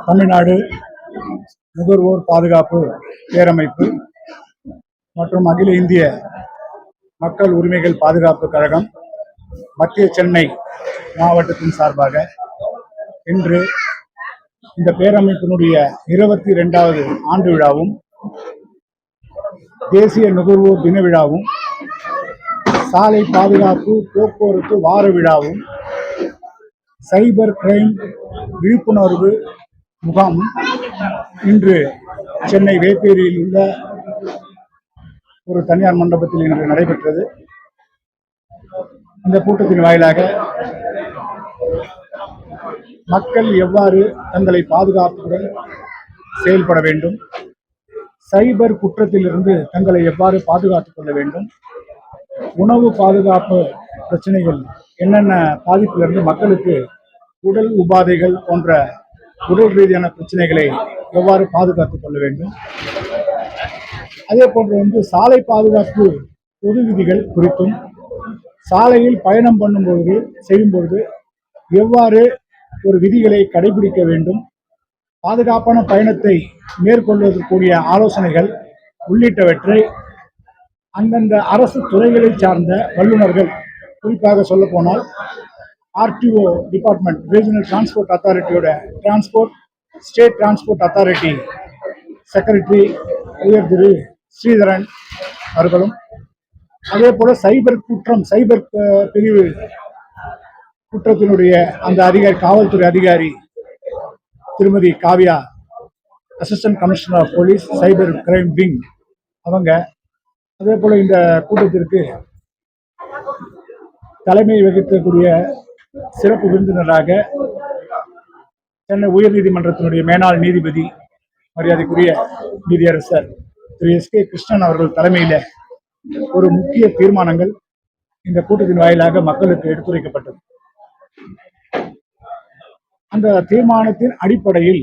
தமிழ்நாடு நுகர்வோர் பாதுகாப்பு பேரமைப்பு மற்றும் அகில இந்திய மக்கள் உரிமைகள் பாதுகாப்பு கழகம் மத்திய சென்னை மாவட்டத்தின் சார்பாக இன்று இந்த பேரமைப்பினுடைய 22வது ஆண்டு விழாவும் தேசிய நுகர்வோர் தின விழாவும் சாலை பாதுகாப்பு போக்குவரத்து வார விழாவும் சைபர் கிரைம் விழிப்புணர்வு முகாமும் இன்று சென்னை வேப்பேரியில் உள்ள ஒரு தனியார் மண்டபத்தில் இன்று நடைபெற்றது. இந்த கூட்டத்தின் வாயிலாக மக்கள் எவ்வாறு தங்களை பாதுகாப்புடன் செயல்பட வேண்டும், சைபர் குற்றத்திலிருந்து தங்களை எவ்வாறு பாதுகாத்துக் கொள்ள வேண்டும், உணவு பாதுகாப்பு பிரச்சனைகள் என்னென்ன பாதிப்பிலிருந்து மக்களுக்கு உடல் உபாதைகள் போன்ற உடல் ரீதியான பிரச்சனைகளை எவ்வாறு பாதுகாத்துக் கொள்ள வேண்டும், அதே போன்று சாலை பாதுகாப்பு பொது விதிகள் குறித்தும் சாலையில் பயணம் செய்யும்பொழுது எவ்வாறு ஒரு விதிகளை கடைபிடிக்க வேண்டும், பாதுகாப்பான பயணத்தை மேற்கொள்வதற்குரிய ஆலோசனைகள் உள்ளிட்டவற்றை அந்தந்த அரசு துறைகளை சார்ந்த வல்லுநர்கள், குறிப்பாக சொல்ல போனால் ஆர்டிஓ டிபார்ட்மெண்ட், ரீஜனல் டிரான்ஸ்போர்ட் அத்தாரிட்டியோட ஸ்டேட் டிரான்ஸ்போர்ட் அத்தாரிட்டி செக்ரட்டரி உயர் திரு ஸ்ரீதரன் அவர்களும், அதே போல சைபர் பிரிவு குற்றத்தினுடைய அந்த அதிகாரி, காவல்துறை அதிகாரி திருமதி Kavya, assistant commissioner of police cyber crime wing அவங்க, அதே போல இந்த கூட்டத்திற்கு தலைமை வகிக்கக்கூடிய சிறப்பு விருந்தினராக சென்னை உயர்நீதிமன்றத்தினுடைய மேனாள் நீதிபதி மரியாதைக்குரிய நீதியரசர் திரு எஸ்.கே. கிருஷ்ணன் அவர்கள் தலைமையில் ஒரு முக்கிய தீர்மானங்கள் இந்த கூட்டத்தின் வாயிலாக மக்களுக்கு எடுத்துரைக்கப்பட்டது. அந்த தீர்மானத்தின் அடிப்படையில்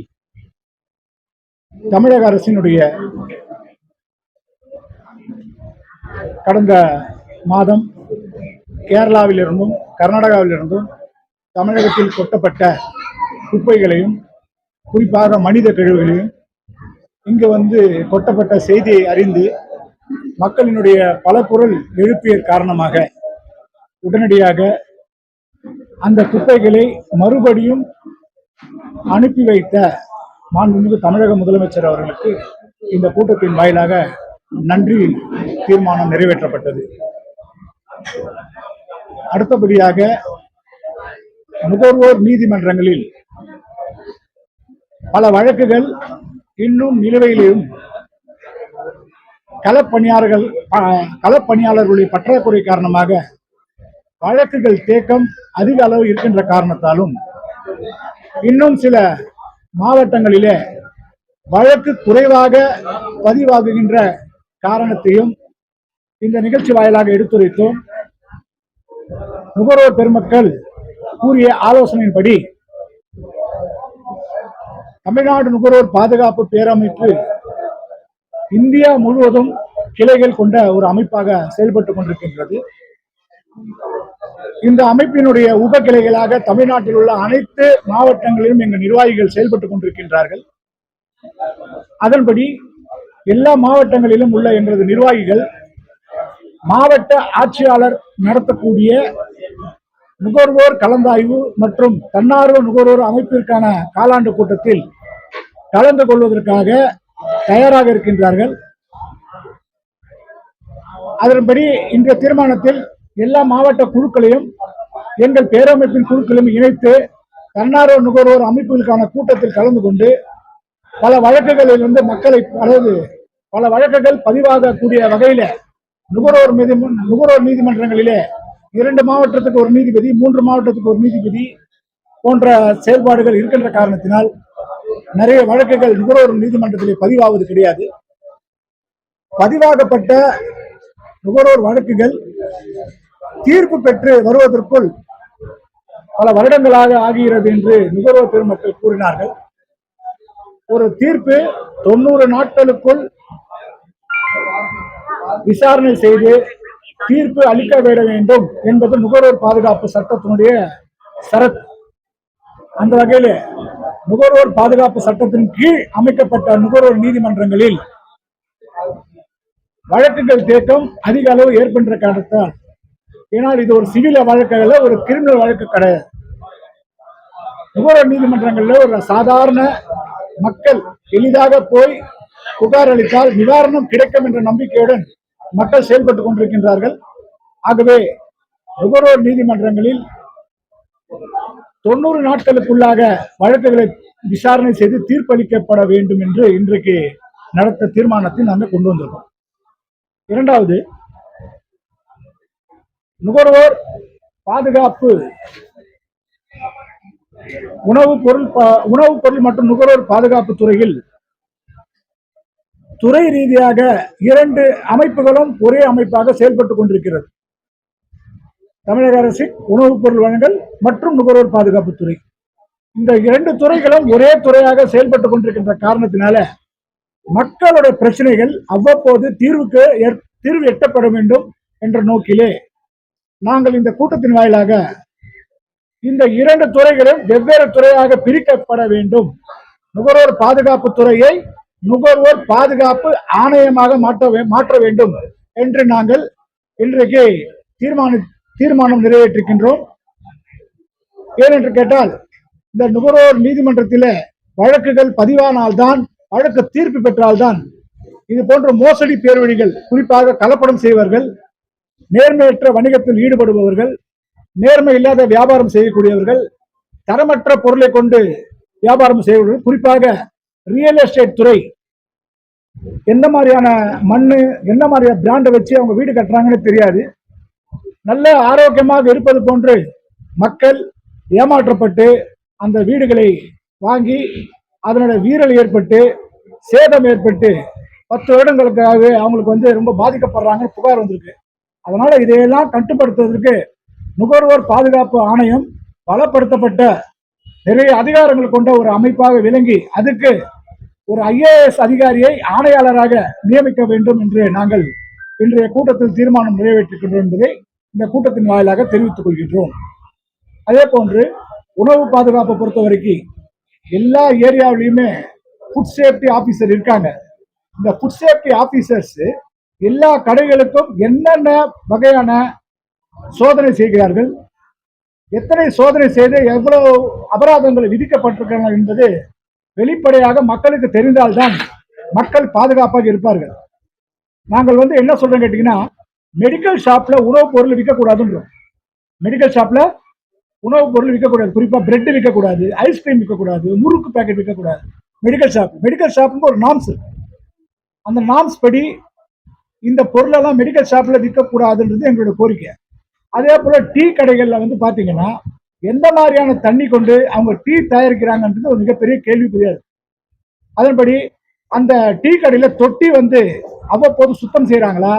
தமிழக அரசினுடைய கடந்த மாதம் கேரளாவிலிருந்தும் கர்நாடகாவிலிருந்தும் தமிழகத்தில் கொட்டப்பட்ட குப்பைகளையும் குறிப்பாக மனித கழிவுகளையும் இங்கு கொட்டப்பட்ட செய்தியை அறிந்து மக்களினுடைய பல குரல் எழுப்பிய காரணமாக உடனடியாக அந்த குப்பைகளை மறுபடியும் அனுப்பி வைத்த மாண்புமிகு தமிழக முதலமைச்சர் அவர்களுக்கு இந்த கூட்டத்தின் வாயிலாக நன்றி தீர்மானம் நிறைவேற்றப்பட்டது. அடுத்தபடியாக நுகர்வோர் நீதிமன்றங்களில் பல வழக்குகள் இன்னும் நிலுவையிலும் களப்பணியாளர்களுடைய பற்றாக்குறை காரணமாக வழக்குகள் தேக்கம் அதிக அளவு இருக்கின்ற காரணத்தாலும் இன்னும் சில மாவட்டங்களிலே வழக்கு குறைவாக பதிவாகுகின்ற காரணத்தையும் இந்த நிகழ்ச்சி வாயிலாக எடுத்துரைத்தோம். நுகர்வோர் பெருமக்கள் கூறிய ஆலோசனையின்படி தமிழ்நாடு நுகர்வோர் பாதுகாப்பு பேரமைப்பு இந்தியா முழுவதும் கிளைகள் கொண்ட ஒரு அமைப்பாக செயல்பட்டுக் கொண்டிருக்கின்றது. இந்த அமைப்பினுடைய உப கிளைகளாக தமிழ்நாட்டில் உள்ள அனைத்து மாவட்டங்களிலும் எங்கள் நிர்வாகிகள் செயல்பட்டுக் கொண்டிருக்கின்றார்கள். அதன்படி எல்லா மாவட்டங்களிலும் உள்ள எங்களது நிர்வாகிகள் மாவட்ட ஆட்சியாளர் நடத்தக்கூடிய நுகர்வோர் கலந்தாய்வு மற்றும் தன்னார்வ நுகர்வோர் அமைப்பிற்கான காலாண்டு கூட்டத்தில் கலந்து கொள்வதற்காக தயாராக இருக்கின்றார்கள். அதன்படி இந்த தீர்மானத்தில் எல்லா மாவட்ட குழுக்களையும் எங்கள் பேரமைப்பின் குழுக்களையும் இணைத்து தன்னார்வ நுகர்வோர் அமைப்புகளுக்கான கூட்டத்தில் கலந்து கொண்டு பல வழக்குகளில் மக்களை பல வழக்குகள் பதிவாகக்கூடிய வகையில நுகர்வோர் நீதிமன்றங்களிலே 2 மாவட்டத்துக்கு ஒரு நீதிபதி, 3 மாவட்டத்துக்கு ஒரு நீதிபதி போன்ற செயல்பாடுகள் இருக்கின்ற காரணத்தினால் நிறைய வழக்குகள் நுகர்வோர் நீதிமன்றத்திலே பதிவாவது கிடையாது. பதிவாகப்பட்ட நுகர்வோர் வழக்குகள் தீர்ப்பு பெற்று வருவதற்குள் பல வருடங்களாக ஆகிறது என்று நுகர்வோர் பெருமக்கள் கூறினார்கள். ஒரு தீர்ப்பு 90 நாட்களுக்குள் விசாரணை செய்து தீர்ப்பு அளிக்க விட வேண்டும் என்பது நுகர்வோர் பாதுகாப்பு சட்டத்தினுடைய சரத். அந்த வகையில் நுகர்வோர் பாதுகாப்பு சட்டத்தின் கீழ் அமைக்கப்பட்ட நுகர்வோர் நீதிமன்றங்களில் வழக்குகள் தேக்கம் அதிக அளவு ஏற்படுகின்ற காரணத்தால், ஏனால் இது ஒரு சிவில் வழக்கு, ஒரு கிரிமினல் வழக்கு கிடையாது. நுகர்வோர் நீதிமன்றங்களில் ஒரு சாதாரண மக்கள் எளிதாக போய் புகார் அளித்தால் நிவாரணம் கிடைக்கும் என்ற நம்பிக்கையுடன் மக்கள் செயல்பட்டுக் கொண்டிருக்கின்றார்கள். ஆகவே நுகர்வோர் நீதிமன்றங்களில் 90 நாட்களுக்குள்ளாக வழக்குகளை விசாரணை செய்து தீர்ப்பளிக்கப்பட வேண்டும் என்று இன்றைக்கு நடத்த தீர்மானத்தை நாங்கள் கொண்டு வந்திருக்கோம். இரண்டாவது, நுகர்வோர் பாதுகாப்பு உணவுப் பொருள் மற்றும் நுகர்வோர் பாதுகாப்பு துறையில் துறை ரீதியாக 2 அமைப்புகளும் ஒரே அமைப்பாக செயல்பட்டுக் கொண்டிருக்கிறது. தமிழக அரசின் உணவுப் பொருள் வழங்கல் மற்றும் நுகர்வோர் பாதுகாப்பு துறை. இந்த 2 துறைகளும் ஒரே துறையாக செயல்பட்டுக் கொண்டிருக்கின்ற காரணத்தினால மக்களுடைய பிரச்சனைகள் அவ்வப்போது தீர்வு எட்டப்பட வேண்டும் என்ற நோக்கிலே நாங்கள் இந்த கூட்டத்தின் வாயிலாக இந்த 2 துறைகளும் வெவ்வேறு துறையாக பிரிக்கப்பட வேண்டும், நுகர்வோர் பாதுகாப்பு துறையை நுகர்வோர் பாதுகாப்பு ஆணையமாக மாற்ற வேண்டும் என்று நாங்கள் இன்றைக்கு தீர்மானம் நிறைவேற்றிருக்கின்றோம். ஏனென்று கேட்டால், இந்த நுகர்வோர் நீதிமன்றத்தில் வழக்குகள் பதிவானால்தான், வழக்கு தீர்ப்பு பெற்றால்தான் இது போன்ற மோசடி பேர்வழிகள், குறிப்பாக கலப்படம் செய்வர்கள், நேர்மையற்ற வணிகத்தில் ஈடுபடுபவர்கள், நேர்மை இல்லாத வியாபாரம் செய்யக்கூடியவர்கள், தரமற்ற பொருளை கொண்டு வியாபாரம் செய்வர்கள், குறிப்பாக ரியல் எஸ்டேட் துறை எந்த மாதிரியான மண்ணு, என்ன மாதிரியான பிராண்டை வச்சு அவங்க வீடு கட்டுறாங்கன்னு தெரியாது. நல்ல ஆரோக்கியமாக இருப்பது போன்று மக்கள் ஏமாற்றப்பட்டு அந்த வீடுகளை வாங்கி அதனுடைய வீரல் ஏற்பட்டு சேதம் ஏற்பட்டு 10 வருடங்களுக்காகவே அவங்களுக்கு ரொம்ப பாதிக்கப்படுறாங்கன்னு புகார் வந்திருக்கு. அதனால இதையெல்லாம் கட்டுப்படுத்துவதற்கு நுகர்வோர் பாதுகாப்பு ஆணையம் பலப்படுத்தப்பட்ட நிறைய அதிகாரங்கள் கொண்ட ஒரு அமைப்பாக விளங்கி அதுக்கு ஒரு IAS அதிகாரியை ஆணையாளராக நியமிக்க வேண்டும் என்று நாங்கள் இன்றைய கூட்டத்தில் தீர்மானம் நிறைவேற்றிருக்கின்றோம் என்பதை இந்த கூட்டத்தின் வாயிலாக தெரிவித்துக் கொள்கின்றோம். அதே போன்று உணவு பாதுகாப்பை பொறுத்த வரைக்கும் எல்லா ஏரியாவிலையுமே ஃபுட் சேஃப்டி ஆபீசர் இருக்காங்க. இந்த ஃபுட் சேஃப்டி ஆபீசர்ஸ் எல்லா கடைகளுக்கும் என்னென்ன வகையான சோதனை செய்கிறார்கள், எத்தனை சோதனை செய்து எவ்வளவு அபராதங்கள் விதிக்கப்பட்டிருக்கிறார்கள் என்பது வெளிப்படையாக மக்களுக்கு தெரிந்தால்தான் மக்கள் பாதுகாப்பாக இருப்பார்கள். நாங்கள் என்ன சொல்றோம் கேட்டீங்கன்னா, மெடிக்கல் ஷாப்ல உணவுப் பொருள் விற்கக்கூடாதுன்றோம். மெடிக்கல் ஷாப்ல உணவுப் பொருள் விற்கக்கூடாது, குறிப்பா பிரெட் விற்கக்கூடாது, ஐஸ்கிரீம் விற்கக்கூடாது, முறுக்கு பேக்கெட் விற்கக்கூடாது. மெடிக்கல் ஷாப்புக்கு ஒரு நாம்ஸ், அந்த நாம்ஸ் படி இந்த பொருளெல்லாம் மெடிக்கல் ஷாப்ல விற்கக்கூடாதுன்றது எங்களோட கோரிக்கை. அதே போல டீ கடைகள்ல பாத்தீங்கன்னா எந்த மாதிரியான தண்ணி கொண்டு அவங்க டீ தயாரிக்கிறாங்கன்றது ஒரு மிகப்பெரிய கேள்விக்குரியாது. அதன்படி அந்த டீ கடையில தொட்டி அவ்வப்போது சுத்தம் செய்யறாங்களா,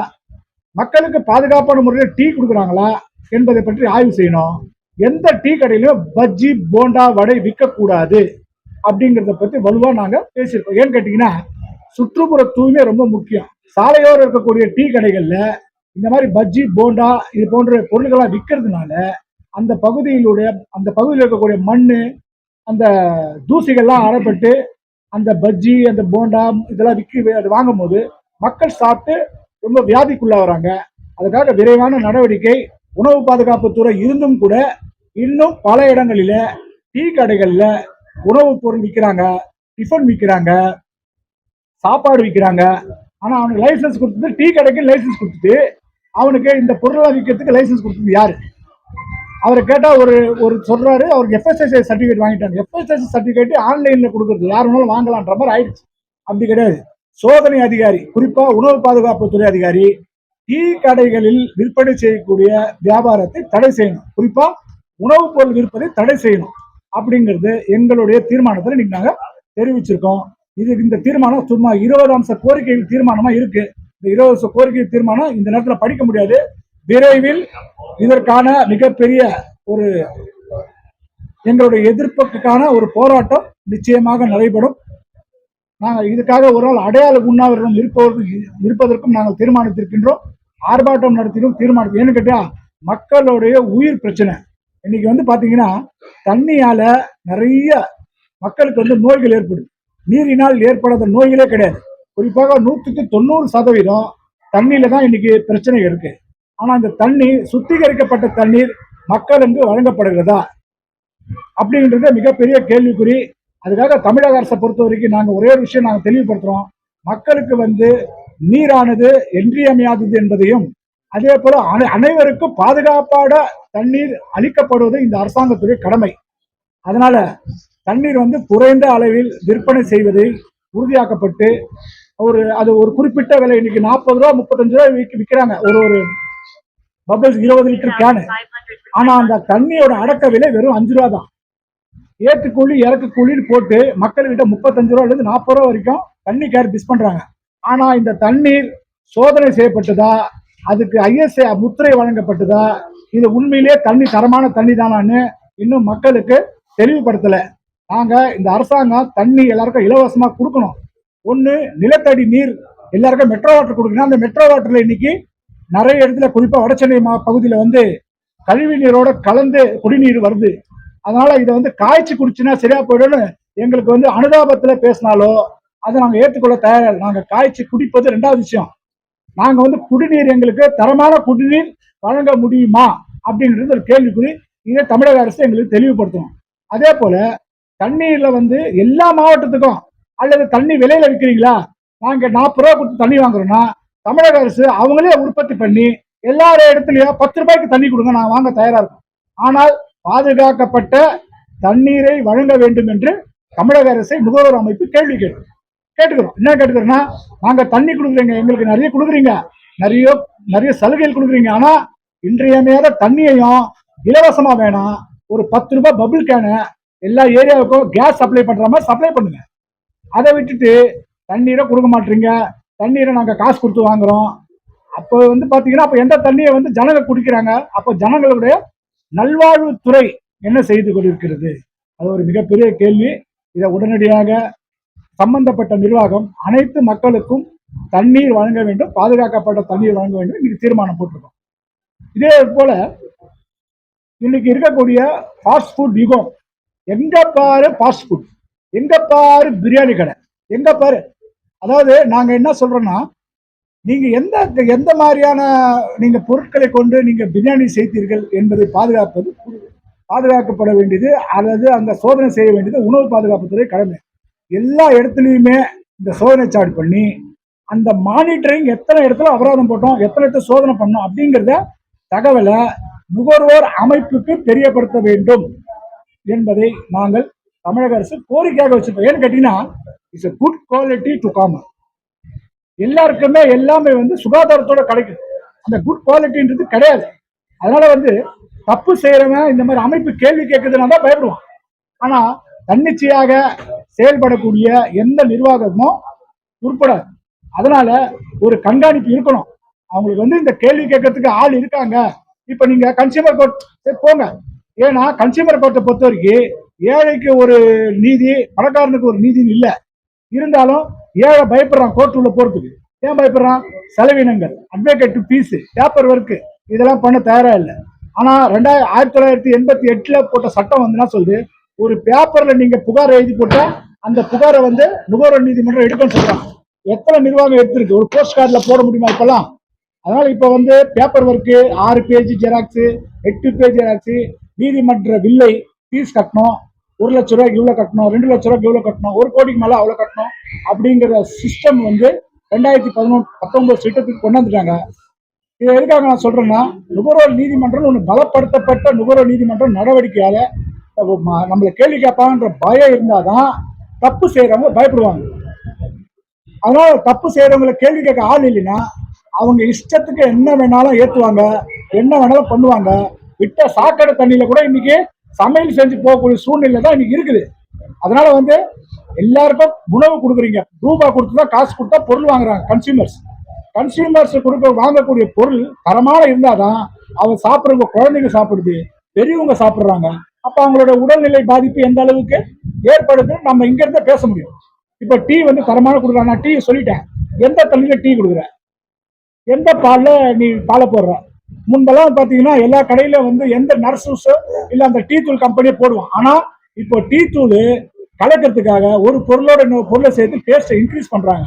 மக்களுக்கு பாதுகாப்பான முறையில் டீ கொடுக்குறாங்களா என்பதை பற்றி ஆய்வு செய்யணும். எந்த டீ கடையிலும் பஜ்ஜி போண்டா வடை விற்கக்கூடாது அப்படிங்கிறத பத்தி வலுவா நாங்க பேசியிருக்கோம். ஏன்னு கேட்டீங்கன்னா, சுற்றுப்புற தூய்மை ரொம்ப முக்கியம். சாலையோடு இருக்கக்கூடிய டீ கடைகள்ல இந்த மாதிரி பஜ்ஜி போண்டா இது போன்ற பொருள்களாக விற்கிறதுனால அந்த பகுதியில் இருக்கக்கூடிய மண்ணு, அந்த தூசிகள்லாம் அறப்பட்டு அந்த பஜ்ஜி அந்த போண்டா இதெல்லாம் அது வாங்கும் போது மக்கள் சாப்பிட்டு ரொம்ப வியாதிக்குள்ளாகிறாங்க. அதுக்காக விரைவான நடவடிக்கை உணவு பாதுகாப்பு துறை இருந்தும் கூட இன்னும் பல இடங்களில டீ கடைகள்ல உணவுப் பொருள் விற்கிறாங்க, டிஃபன் விற்கிறாங்க, சாப்பாடு விற்கிறாங்க. ஆனா அவனுக்கு லைசன்ஸ் கொடுத்தது டீ கடைக்கு லைசன்ஸ் கொடுத்துட்டு அவனுக்கு இந்த பொருளை விற்கிறதுக்கு லைசன்ஸ் கொடுத்தது யாரு? அவரை கேட்டா ஒரு சொல்றாரு, அவருக்கு FSSAI சர்டிபிகேட் வாங்கிட்டாங்க. FSSAI சர்டிபிகேட் ஆன்லைன்ல கொடுக்கறது யார் வேணாலும் வாங்கலான்ற மாதிரி ஆயிடுச்சு. அப்படி கிடையாது. சோதனை அதிகாரி, குறிப்பா உணவு பாதுகாப்பு துறை அதிகாரி டீ கடைகளில் விற்பனை செய்யக்கூடிய வியாபாரத்தை தடை செய்யணும், குறிப்பா உணவுப் பொருள் விற்பதை தடை செய்யணும் அப்படிங்கிறது எங்களுடைய தீர்மானத்தில் இன்னைக்கு நாங்க தெரிவிச்சிருக்கோம். இந்த தீர்மானம் சும்மா 20 அம்ச கோரிக்கை தீர்மானமா இருக்கு. இந்த 20 கோரிக்கை தீர்மானம் இந்த நேரத்தில் படிக்க முடியாது. விரைவில் இதற்கான மிகப்பெரிய ஒரு எங்களுடைய எதிர்ப்புக்கான ஒரு போராட்டம் நிச்சயமாக நடைபெறும். நாங்கள் இதுக்காக ஒரு நாள் அடையாள உண்ணாவிரதம் இருப்பதற்கும் நாங்கள் தீர்மானித்திருக்கின்றோம். ஆர்ப்பாட்டம் நடத்தியும் தீர்மானம். ஏன்னு கேட்டா, மக்களுடைய உயிர் பிரச்சனை. இன்னைக்கு பாத்தீங்கன்னா, தண்ணியால நிறைய மக்களுக்கு வந்து நோய்கள் ஏற்படுது. நீரினால் ஏற்படாத நோய்களே கிடையாது. குறிப்பாக 100% தண்ணியில தான் இன்னைக்கு பிரச்சனை இருக்கு. ஆனா இந்த தண்ணீர் சுத்திகரிக்கப்பட்ட தண்ணீர் மக்களுக்கு வழங்கப்படுகிறதா அப்படின்றது மிகப்பெரிய கேள்விக்குறி. அதுக்காக தமிழக அரசை பொறுத்த வரைக்கும் நாங்கள் ஒரே ஒரு விஷயம் நாங்கள் தெளிவுபடுத்துறோம். மக்களுக்கு வந்து நீரானது இன்றியமையாதது என்பதையும், அதே போல அனைவருக்கும் பாதுகாப்பான தண்ணீர் அளிக்கப்படுவது இந்த அரசாங்கத்துடைய கடமை. அதனால தண்ணீர் வந்து குறைந்த அளவில் விற்பனை செய்வதை உறுதியாக்கப்பட்டு அது ஒரு குறிப்பிட்ட விலை இன்னைக்கு 40 ரூபா 35 ரூபாய் விற்கிறாங்க ஒரு பபிள்ஸ் 20 லிட்டர் கேனு. ஆனா அந்த தண்ணியோட அடக்க விலை வெறும் 5 ரூபா தான். ஏற்றுக்கூலி இறக்கு கூலின்னு போட்டு மக்கள்கிட்ட 35 ரூபாயில இருந்து 40 ரூபா வரைக்கும் தண்ணி கேர் பிஸ் பண்றாங்க. ஆனா இந்த தண்ணீர் சோதனை செய்யப்பட்டதா, அதுக்கு ISA முத்திரை வழங்கப்பட்டதா, இது உண்மையிலேயே தண்ணி தரமான தண்ணி தானான்னு இன்னும் மக்களுக்கு தெளிவுபடுத்தல. நாங்க இந்த அரசாங்கம் தண்ணி எல்லாருக்கும் இலவசமா கொடுக்கணும். ஒண்ணு நிலத்தடி நீர் எல்லாருக்கும் மெட்ரோ வாட்டர் கொடுக்கணும். அந்த மெட்ரோ வாட்டர்ல இன்னைக்கு நிறைய இடத்துல குறிப்பா வடசென்னை பகுதியில வந்து கழிவு நீரோட கலந்து குடிநீர் வருது. அதனால இதை வந்து காய்ச்சி குடிச்சுன்னா சரியா போயிடும்னு எங்களுக்கு வந்து அனுதாபத்துல பேசினாலோ அதை நாங்க ஏற்றுக்கொள்ள தயாரா. நாங்க காய்ச்சி குடிப்பது ரெண்டாவது விஷயம். நாங்க வந்து குடிநீர் எங்களுக்கு தரமான குடிநீர் வழங்க முடியுமா அப்படிங்கிறது ஒரு கேள்விக்குறி. இதை தமிழக அரசு எங்களுக்கு தெளிவுபடுத்தணும். அதே போல தண்ணீர்ல வந்து எல்லா மாவட்டத்துக்கும் அல்லது தண்ணி விலையில விற்கிறீங்களா, நாங்க 40 ரூபா கொடுத்து தண்ணி வாங்குறோம்னா தமிழக அரசு அவங்களே உற்பத்தி பண்ணி எல்லா இடத்துலயும் 10 ரூபாய்க்கு தண்ணி கொடுங்க, நான் வாங்க தயாரா இருக்கோம். ஆனால் பாதுகாக்கப்பட்ட தண்ணீரை வழங்க வேண்டும் என்று தமிழக அரசை நுகர்வோர் அமைப்பு கேள்வி கேட்டுக்கிறோம். என்ன கேட்டுக்கிறோம்னா, நாங்க தண்ணி கொடுக்குறீங்க, எங்களுக்கு நிறைய கொடுக்குறீங்க, நிறைய சலுகைகள் கொடுக்குறீங்க, ஆனா இன்றியமையாத தண்ணியையும் இலவசமா வேணாம். ஒரு 10 ரூபாய் பபிள் கேனு எல்லா ஏரியாவுக்கும் கேஸ் சப்ளை பண்ற மாதிரி சப்ளை பண்ணுங்க. அதை விட்டுட்டு தண்ணீரை கொடுக்க மாட்டீங்க, தண்ணீரை நாங்க காசு கொடுத்து வாங்குறோம். அப்போ வந்து பாத்தீங்கன்னா அப்ப எந்த தண்ணியை வந்து ஜனங்க குடிக்கிறாங்க? அப்ப ஜனங்களுடைய நல்வாழ்வுத்துறை என்ன செய்து கொண்டிருக்கிறது? அது ஒரு மிகப்பெரிய கேள்வி. இதை உடனடியாக சம்பந்தப்பட்ட நிர்வாகம் அனைத்து மக்களுக்கும் தண்ணீர் வழங்க வேண்டும், பாதுகாக்கப்பட்ட தண்ணீர் வழங்க வேண்டும். இன்னைக்கு தீர்மானம் போட்டிருக்கோம். இதே போல இன்னைக்கு இருக்கக்கூடிய ஃபாஸ்ட் ஃபுட் யுகம், எங்க பாரு ஃபாஸ்ட் ஃபுட், எங்க பாரு பிரியாணி கடை, எங்க பாரு. அதாவது நாங்க என்ன சொல்றோம்னா, நீங்க எந்த மாதிரியான நீங்க பொருட்களை கொண்டு நீங்க பிரியாணி செய்தீர்கள் என்பதை பாதுகாக்கப்பட வேண்டியது, அல்லது அந்த சோதனை செய்ய வேண்டியது உணவு பாதுகாப்புத்துறை கடமை. எல்லா இடத்துலையுமே இந்த சோதனை சார்ட் பண்ணி அந்த மானிட்டரிங் எத்தனை இடத்துல அபராதம் போட்டோம், எத்தனை இடத்துல சோதனை பண்ணோம் அப்படிங்கிறத தகவலை நுகர்வோர் அமைப்புக்கு தெரியப்படுத்த வேண்டும் என்பதை நாங்கள் தமிழக அரசு கோரிக்கையாக வச்சிருக்கோம். ஏன்னு கேட்டீங்கன்னா, it's a good quality to common. எல்லாருக்குமே எல்லாமே வந்து சுகாதாரத்தோட கிடைக்கும். அந்த குட் குவாலிட்டின்றது கிடையாது. அதனால வந்து தப்பு செய்யறவன் இந்த மாதிரி அமைப்பு கேள்வி கேட்குதுன்னா தான் பயப்படுவான். ஆனா தன்னிச்சையாக செயல்படக்கூடிய எந்த நிர்வாகமும் உட்படாது. அதனால ஒரு கண்காணிப்பு இருக்கணும். அவங்களுக்கு வந்து இந்த கேள்வி கேட்கறதுக்கு ஆள் இருக்காங்க. இப்ப நீங்க கன்சியூமர் கோர்ட் போங்க. ஏன்னா கன்சியூமர் கோர்ட்டை பொறுத்த வரைக்கும் ஏழைக்கு ஒரு நீதி, பணக்காரனுக்கு ஒரு நீதினு இல்லை. இருந்தாலும் ஏழை பயப்படுறான் கோர்ட் உள்ள போறதுக்கு. ஏன் பயப்படுறான்? செலவினங்கள், அட்வொகேட் ஃபீஸ், பேப்பர் ஒர்க், இதெல்லாம் பண்ண தயாரா இல்லை. ஆனா 1988 போட்ட சட்டம் வந்து என்ன சொல்லுது, ஒரு பேப்பர்ல நீங்க புகார் எழுதி போட்டா அந்த புகாரை வந்து நுகர்வோர் நீதிமன்றம் எடுக்கணும்னு சொல்றாங்க. எத்தனை நிர்வாகம் எடுத்திருக்கு? ஒரு போஸ்ட் கார்டில் போட முடியுமா இப்பெல்லாம்? அதனால இப்ப வந்து paper work 6 page xerox, 8 page xerox, நீதிமன்ற வில்லை, ஃபீஸ் கட்டணும், 1 லட்ச ரூபாய்க்கு இவ்வளவு கட்டணும், 2 லட்ச ரூபாய்க்கு இவ்வளவு கட்டணும், 1 கோடிக்கு மேல அவ்வளவு கட்டணும் அப்படிங்கிற சிஸ்டம் வந்து 2019 சட்டத்துக்கு கொண்டு வந்துட்டாங்க. இதை எதுக்காக நான் சொல்றேன்னா, நுகர்வோர் நீதிமன்றம் ஒன்று பலப்படுத்தப்பட்ட நுகர்வோர் நீதிமன்றம் நடவடிக்கையால நம்மளை கேள்வி கேட்பாங்கன்ற பயம் இருந்தாதான் தப்பு செய்யறவங்க பயப்படுவாங்க. அதனால தப்பு செய்யறவங்களை கேள்வி கேட்க ஆள் இல்லைன்னா அவங்க இஷ்டத்துக்கு என்ன வேணாலும் ஏற்றுவாங்க, என்ன வேணாலும் பண்ணுவாங்க. விட்ட சாக்கடை தண்ணியில கூட இன்னைக்கு சமையல் செஞ்சு போகக்கூடிய சூழ்நிலை தான் இன்னைக்கு இருக்குது. அதனால வந்து எல்லாருக்கும் உணவு கொடுக்குறீங்க, ரூபாய் கொடுத்துதான் காசு கொடுத்தா பொருள் வாங்குறாங்க கன்சியூமர்ஸ் வாங்கக்கூடிய பொருள் தரமான இருந்தாதான் அவங்க சாப்பிட்றவங்க, குழந்தைங்க சாப்பிடுது, பெரியவங்க சாப்பிடுறாங்க. அப்ப அவங்களோட உடல்நிலை பாதிப்பு எந்த அளவுக்கு ஏற்படுது நம்ம இங்க இருந்து பேச முடியும். இப்ப டீ வந்து தரமான கொடுக்குறாங்க, நான் டீ சொல்லிட்டேன், எந்த தண்ணியில டீ கொடுக்குற, எந்த பால்ல நீ பாலை போடுற. முன்பெல்லாம் பாத்தீங்கன்னா எல்லா கடையில வந்து எந்த நர்சஸோ இல்ல அந்த டீ தூள் கம்பெனியே போடுவான். ஆனா இப்போ டீ தூள் கலக்கிறதுக்காக ஒரு பொருளோட இன்னொரு பொருளை சேர்த்து டேஸ்ட்டை இன்க்ரீஸ் பண்றாங்க.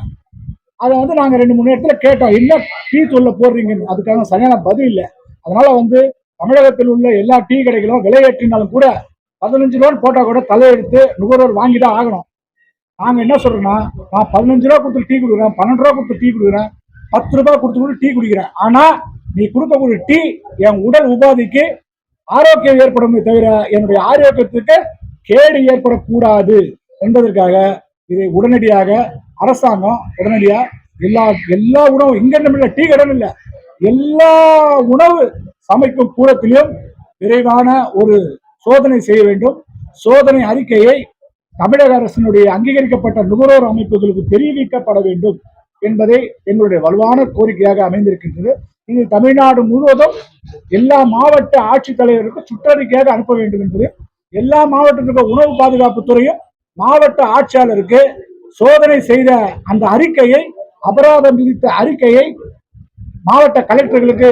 அதை நாங்க 2-3 இடத்துல கேட்டோம், என்ன டீ தூள்ல போடுறீங்கன்னு. அதுக்கான சரியான பதில் இல்லை. அதனால தமிழகத்தில் உள்ள எல்லா டீ கடைகளும் விலையேற்றினாலும் கூட 15 ரூபான்னு போட்டா கூட தலையெடுத்து நுகர்வோர் வாங்கிதான் ஆகணும். நாங்க என்ன சொல்றோம்னா, நான் 15 ரூபா கொடுத்து டீ குடுக்குறேன், 12 ரூபா கொடுத்து டீ குடுக்குறேன், 10 ரூபாய் கொடுத்து டீ குடிக்கிறேன். ஆனா நீ கொடுக்கக்கூடிய டீ என் உடல் உபாதிக்கு ஆரோக்கியம் ஏற்படுமே தவிர என்னுடைய ஆரோக்கியத்துக்கு கேடு ஏற்படக்கூடாது என்பதற்காக இதை உடனடியாக அரசாங்கம் எல்லா உணவும் இங்க டீ கடன் இல்ல, எல்லா உணவு சமைக்கும் கூடத்திலும் விரைவான ஒரு சோதனை செய்ய வேண்டும். சோதனை அறிக்கையை தமிழக அரசினுடைய அங்கீகரிக்கப்பட்ட நுகர்வோர் அமைப்புகளுக்கு தெரிவிக்கப்பட வேண்டும் என்பதை எங்களுடைய வலுவான கோரிக்கையாக அமைந்திருக்கின்றது. இது தமிழ்நாடு முழுவதும் எல்லா மாவட்ட ஆட்சித்தலைவருக்கு சுற்றறிக்கையாக அனுப்ப வேண்டும் என்பது, எல்லா மாவட்டத்திற்கு உணவு பாதுகாப்பு துறையும் மாவட்ட ஆட்சியாளருக்கு சோதனை செய்த அந்த அறிக்கையை, அபராதம் விதித்த அறிக்கையை மாவட்ட கலெக்டர்களுக்கு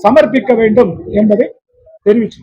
சமர்ப்பிக்க வேண்டும் என்பதை தெரிவிச்சு.